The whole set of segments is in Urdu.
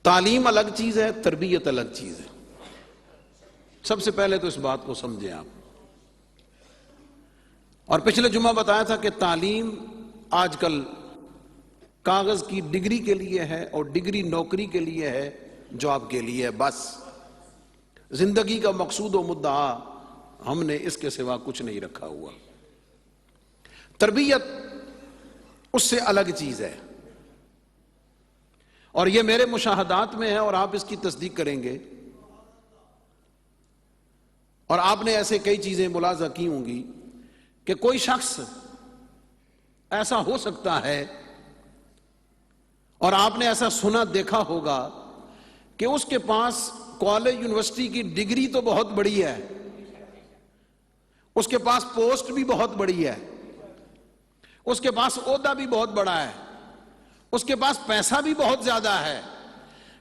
تعلیم الگ چیز ہے، تربیت الگ چیز ہے. سب سے پہلے تو اس بات کو سمجھیں آپ. اور پچھلے جمعہ بتایا تھا کہ تعلیم آج کل کاغذ کی ڈگری کے لیے ہے اور ڈگری نوکری کے لیے ہے، جاب کے لیے. بس زندگی کا مقصود و مدعا ہم نے اس کے سوا کچھ نہیں رکھا ہوا. تربیت اس سے الگ چیز ہے، اور یہ میرے مشاہدات میں ہے اور آپ اس کی تصدیق کریں گے. اور آپ نے ایسے کئی چیزیں ملاحظہ کی ہوں گی کہ کوئی شخص ایسا ہو سکتا ہے، اور آپ نے ایسا سنا دیکھا ہوگا کہ اس کے پاس کالج یونیورسٹی کی ڈگری تو بہت بڑی ہے، اس کے پاس پوسٹ بھی بہت بڑی ہے، اس کے پاس عہدہ بھی بہت بڑا ہے، اس کے پاس پیسہ بھی بہت زیادہ ہے،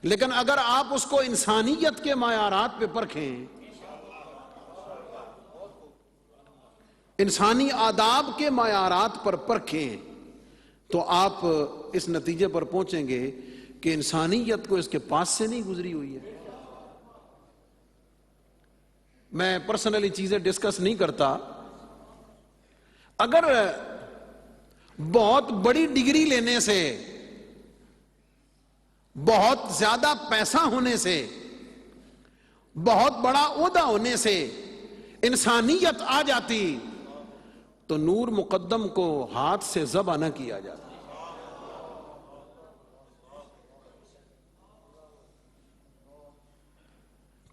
لیکن اگر آپ اس کو انسانیت کے معیارات پہ پرکھیں، انسانی آداب کے معیارات پر پرکھیں، تو آپ اس نتیجے پر پہنچیں گے کہ انسانیت کو اس کے پاس سے نہیں گزری ہوئی ہے. میں پرسنلی چیزیں ڈسکس نہیں کرتا. اگر بہت بڑی ڈگری لینے سے، بہت زیادہ پیسہ ہونے سے، بہت بڑا عہدہ ہونے سے انسانیت آ جاتی تو نور مقدم کو ہاتھ سے ذبح نہ کیا جاتا.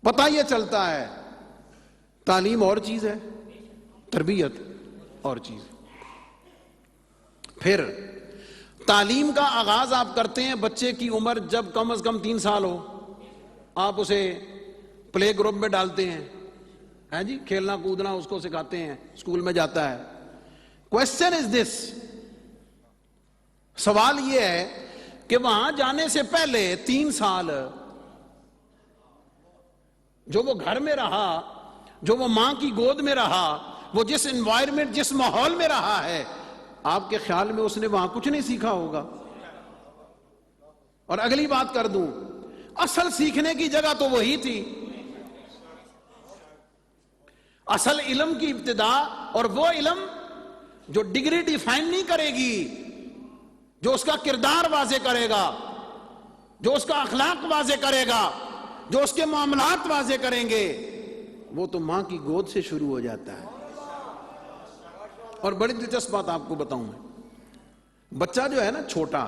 پتہ یہ چلتا ہے تعلیم اور چیز ہے، تربیت اور چیز ہے. پھر تعلیم کا آغاز آپ کرتے ہیں بچے کی عمر جب کم از کم 3 سال ہو. آپ اسے پلے گروپ میں ڈالتے ہیں، جی کھیلنا کودنا اس کو سکھاتے ہیں، اسکول میں جاتا ہے. کوشچن از دس، سوال یہ ہے کہ وہاں جانے سے پہلے 3 سال جو وہ گھر میں رہا، جو وہ ماں کی گود میں رہا، وہ جس انوائرمنٹ، جس ماحول میں رہا ہے، آپ کے خیال میں اس نے وہاں کچھ نہیں سیکھا ہوگا؟ اور اگلی بات کر دوں، اصل سیکھنے کی جگہ تو وہی تھی. اصل علم کی ابتدا، اور وہ علم جو ڈگری ڈیفائن نہیں کرے گی، جو اس کا کردار واضح کرے گا، جو اس کا اخلاق واضح کرے گا، جو اس کے معاملات واضح کریں گے، وہ تو ماں کی گود سے شروع ہو جاتا ہے. اور بڑی دلچسپ بات آپ کو بتاؤں میں، بچہ جو ہے نا چھوٹا،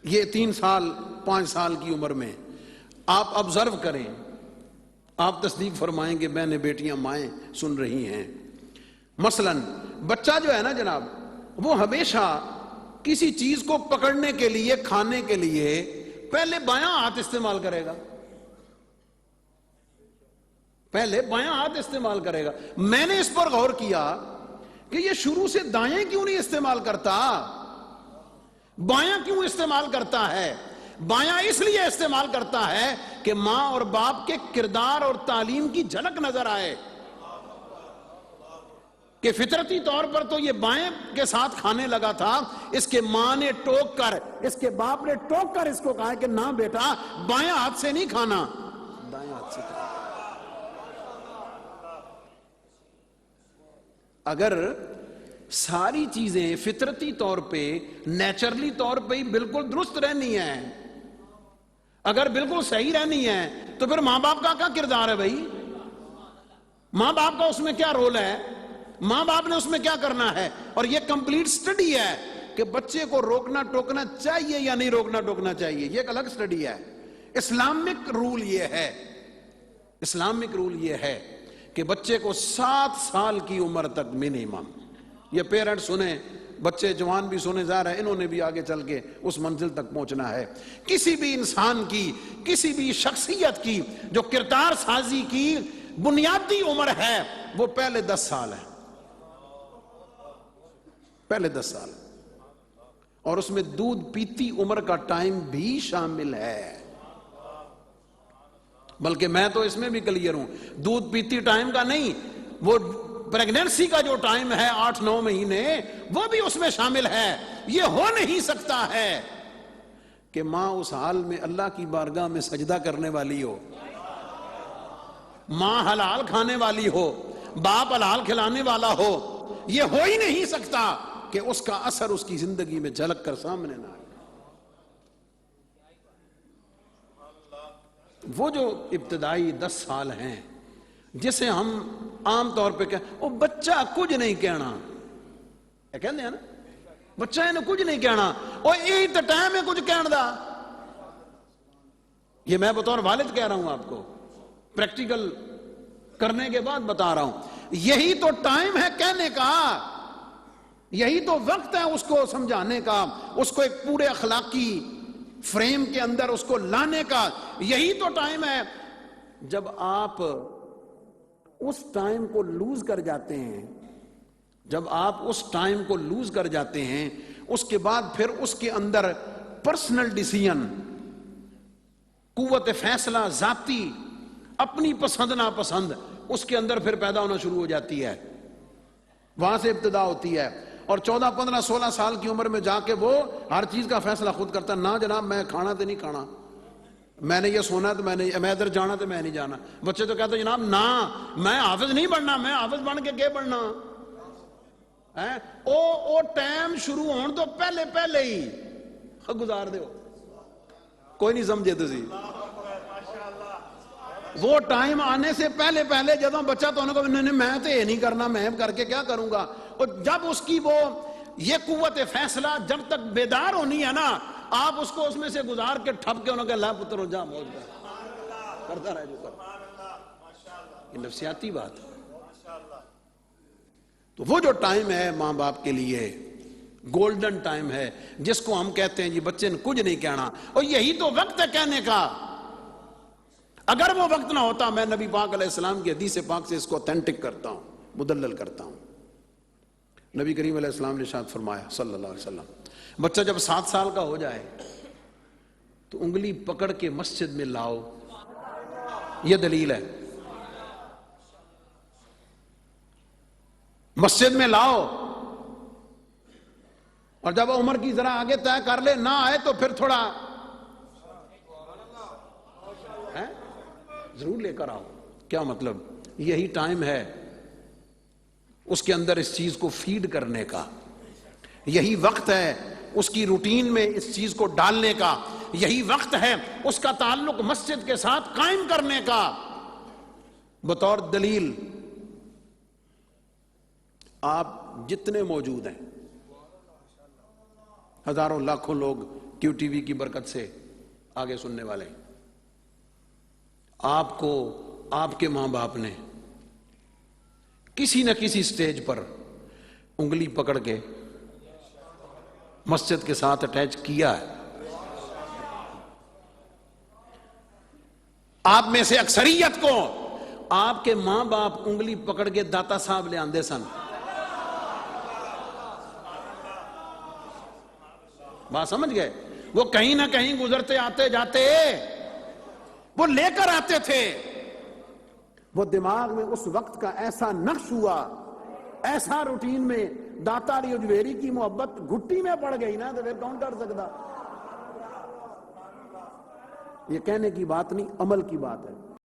یہ 3 سال 5 سال کی عمر میں آپ آبزرو کریں، آپ تصدیق فرمائیں گے، میں نے بیٹیاں مائیں سن رہی ہیں. مثلا بچہ جو ہے نا جناب، وہ ہمیشہ کسی چیز کو پکڑنے کے لیے، کھانے کے لیے پہلے بایاں ہاتھ استعمال کرے گا، پہلے بایاں ہاتھ استعمال کرے گا. میں نے اس پر غور کیا کہ یہ شروع سے دائیں کیوں نہیں استعمال کرتا، بایاں کیوں استعمال کرتا ہے؟ بایاں اس لیے استعمال کرتا ہے کہ ماں اور باپ کے کردار اور تعلیم کی جھلک نظر آئے، کہ فطرتی طور پر تو یہ بائیں کے ساتھ کھانے لگا تھا، اس کے ماں نے ٹوک کر، اس کے باپ نے ٹوک کر اس کو کہا کہ نہ بیٹا، بائیں ہاتھ سے نہیں کھانا، دائیں ہاتھ سے کھانا. اگر ساری چیزیں فطرتی طور پہ، نیچرلی طور پہ ہی بالکل درست رہنی ہے، اگر بالکل صحیح رہنی ہے، تو پھر ماں باپ کا کیا کردار ہے بھائی؟ ماں باپ کا اس میں کیا رول ہے؟ ماں باپ نے اس میں کیا کرنا ہے؟ اور یہ کمپلیٹ سٹڈی ہے کہ بچے کو روکنا ٹوکنا چاہیے یا نہیں روکنا ٹوکنا چاہیے، یہ ایک الگ سٹڈی ہے. اسلامک رول یہ ہے، اسلامک رول یہ ہے کہ بچے کو 7 سال کی عمر تک منیمم، یہ پیرنٹ سنیں، بچے جوان بھی سنے، ظاہر ہے انہوں نے بھی آگے چل کے اس منزل تک پہنچنا ہے. کسی بھی انسان کی، کسی بھی شخصیت کی جو کردار سازی کی بنیادی عمر ہے، وہ پہلے 10 سال ہے، پہلے 10 سال، اور اس میں دودھ پیتی عمر کا ٹائم بھی شامل ہے. بلکہ میں تو اس میں بھی کلیئر ہوں، دودھ پیتی ٹائم کا نہیں، وہ پریگننسی کا جو ٹائم ہے 8-9 مہینے، وہ بھی اس میں شامل ہے. یہ ہو نہیں سکتا ہے کہ ماں اس حال میں اللہ کی بارگاہ میں سجدہ کرنے والی ہو، ماں حلال کھانے والی ہو، باپ حلال کھلانے والا ہو، یہ ہو ہی نہیں سکتا کہ اس کا اثر اس کی زندگی میں جھلک کر سامنے نہ آئے۔ وہ جو ابتدائی 10 سال ہیں جسے ہم عام طور پہ وہ بچہ کچھ نہیں کہنا، کہتے ہیں نا بچہ نے کچھ نہیں کہنا، وہ یہی تو ٹائم ہے کچھ کہنے دا۔ یہ میں بطور والد کہہ رہا ہوں، آپ کو پریکٹیکل کرنے کے بعد بتا رہا ہوں، یہی تو ٹائم ہے کہنے کا، یہی تو وقت ہے اس کو سمجھانے کا، اس کو ایک پورے اخلاقی فریم کے اندر اس کو لانے کا، یہی تو ٹائم ہے۔ جب آپ اس ٹائم کو لوز کر جاتے ہیں، جب آپ اس ٹائم کو لوز کر جاتے ہیں، اس کے بعد پھر اس کے اندر پرسنل ڈیسیژن، قوت فیصلہ ذاتی، اپنی پسند ناپسند اس کے اندر پھر پیدا ہونا شروع ہو جاتی ہے، وہاں سے ابتدا ہوتی ہے۔ اور 14 15 16 سال کی عمر میں جا کے وہ ہر چیز کا فیصلہ خود کرتا، نہ جناب میں کھانا تو نہیں کھانا، میں نے یہ سونا تو میں ادھر جانا تو میں نہیں جانا۔ بچے تو کہتے جناب نہ میں حافظ نہیں بننا، میں حافظ بن کے کیا بننا ہے؟ او ٹائم شروع ہون تو پہلے ہی گزار دو، کوئی نہیں سمجھے تسی۔ وہ ٹائم آنے سے پہلے جب بچہ تو انہوں کو میں تو یہ نہیں کرنا، میں کر کے کیا کروں گا، اور جب اس کی وہ یہ قوت فیصلہ جب تک بیدار ہونی ہے نا، آپ اس کو اس میں سے گزار کے ٹھپ کے انہوں کہ لا پتر ہو جا موج کرتا رہے جو کر، یہ نفسیاتی بات ہے۔ تو وہ جو ٹائم ہے ماں باپ کے لیے گولڈن ٹائم ہے، جس کو ہم کہتے ہیں جی بچے نے کچھ نہیں کہنا، اور یہی تو وقت ہے کہنے کا۔ اگر وہ وقت نہ ہوتا، میں نبی پاک علیہ السلام کی حدیث پاک سے اس کو اوتھینٹک کرتا ہوں، مدلل کرتا ہوں۔ نبی کریم علیہ السلام نے ارشاد فرمایا صلی اللہ علیہ وسلم، بچہ جب 7 سال کا ہو جائے تو انگلی پکڑ کے مسجد میں لاؤ، یہ دلیل ہے، مسجد میں لاؤ، اور جب عمر کی ذرا آگے طے کر لے، نہ آئے تو پھر تھوڑا ضرور لے کر آؤ۔ کیا مطلب؟ یہی ٹائم ہے اس کے اندر اس چیز کو فیڈ کرنے کا، یہی وقت ہے اس کی روٹین میں اس چیز کو ڈالنے کا، یہی وقت ہے اس کا تعلق مسجد کے ساتھ قائم کرنے کا۔ بطور دلیل آپ جتنے موجود ہیں، ہزاروں لاکھوں لوگ کیو ٹی وی کی برکت سے آگے سننے والے ہیں، آپ کو آپ کے ماں باپ نے کسی نہ کسی سٹیج پر انگلی پکڑ کے مسجد کے ساتھ اٹیچ کیا ہے۔ آپ میں سے اکثریت کو آپ کے ماں باپ انگلی پکڑ کے داتا صاحب لے آندے سن، بات سمجھ گئے؟ وہ کہیں نہ کہیں گزرتے آتے جاتے وہ لے کر آتے تھے، وہ دماغ میں اس وقت کا ایسا نقش ہوا، ایسا روٹین میں داتا علی اجویری کی محبت گھٹی میں پڑ گئی نا، تو پھر کون کر سکتا؟ یہ کہنے کی بات نہیں، عمل کی بات ہے۔